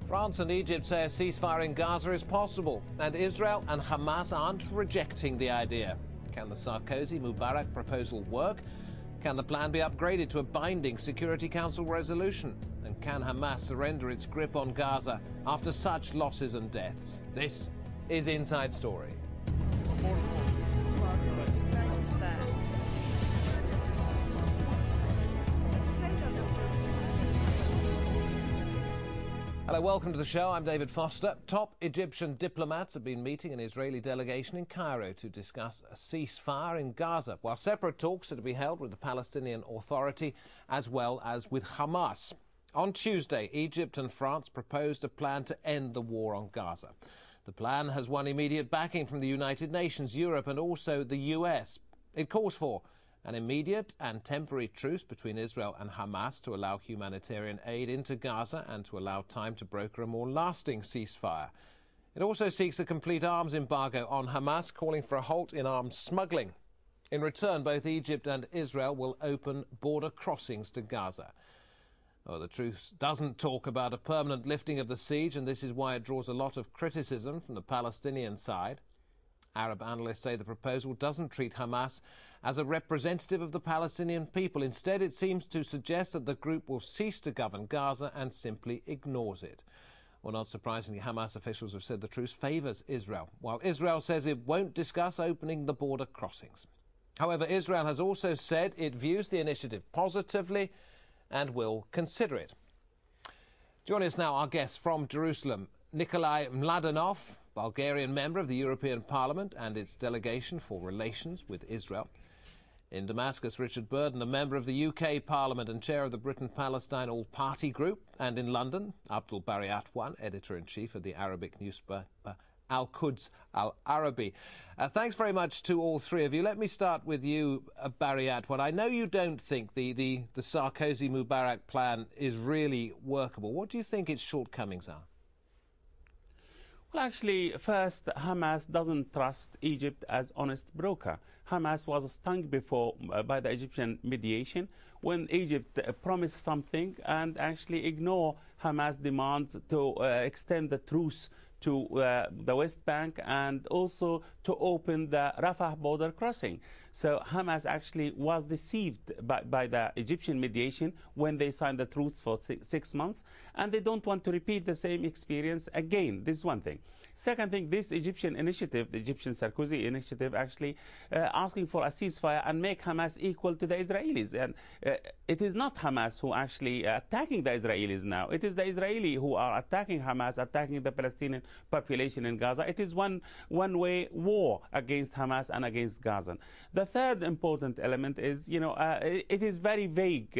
France and Egypt say a ceasefire in Gaza is possible, and Israel and Hamas aren't rejecting the idea. Can the Sarkozy-Mubarak proposal work? Can the plan be upgraded to a binding Security Council resolution? And can Hamas surrender its grip on Gaza after such losses and deaths? This is Inside Story. Hello, welcome to the show. I'm David Foster. Top Egyptian diplomats have been meeting an Israeli delegation in Cairo to discuss a ceasefire in Gaza, while separate talks are to be held with the Palestinian Authority as well as with Hamas. On Tuesday, Egypt and France proposed a plan to end the war on Gaza. The plan has won immediate backing from the United Nations, Europe and also the US. It calls for an immediate and temporary truce between Israel and Hamas to allow humanitarian aid into Gaza and to allow time to broker a more lasting ceasefire. It also seeks a complete arms embargo on Hamas, calling for a halt in arms smuggling. In return, both Egypt and Israel will open border crossings to Gaza. The truce doesn't talk about a permanent lifting of the siege, and this is why it draws a lot of criticism from the Palestinian side. Arab analysts say the proposal doesn't treat Hamas as a representative of the Palestinian people. Instead, it seems to suggest that the group will cease to govern Gaza and simply ignores it. Well, not surprisingly, Hamas officials have said the truce favours Israel, while Israel says it won't discuss opening the border crossings. However, Israel has also said it views the initiative positively and will consider it. Joining us now, our guest from Jerusalem, Nikolai Mladenov, Bulgarian member of the European Parliament and its delegation for relations with Israel. In Damascus, Richard Burden, a member of the UK Parliament and chair of the Britain-Palestine All-Party Group. And in London, Abdul Bari Atwan, editor-in-chief of the Arabic newspaper Al-Quds Al-Arabi. Thanks very much to all three of you. Let me start with you, Bari Atwan. I know you don't think the Sarkozy-Mubarak plan is really workable. What do you think its shortcomings are? Well, actually, first, Hamas doesn't trust Egypt as honest broker. Hamas was stung before by the Egyptian mediation when Egypt promised something and actually ignore Hamas demands to extend the truce to the West Bank and also to open the Rafah border crossing. So Hamas actually was deceived by the Egyptian mediation when they signed the truce for 6 months, and they don't want to repeat the same experience again. This is one thing. Second thing, this Egyptian initiative, the Egyptian Sarkozy initiative, actually asking for a ceasefire and make Hamas equal to the Israelis. And it is not Hamas who actually attacking the Israelis now. It is the Israeli who are attacking Hamas, attacking the Palestinian population in Gaza. It is one-way war against Hamas and against Gaza. The third important element is, it is very vague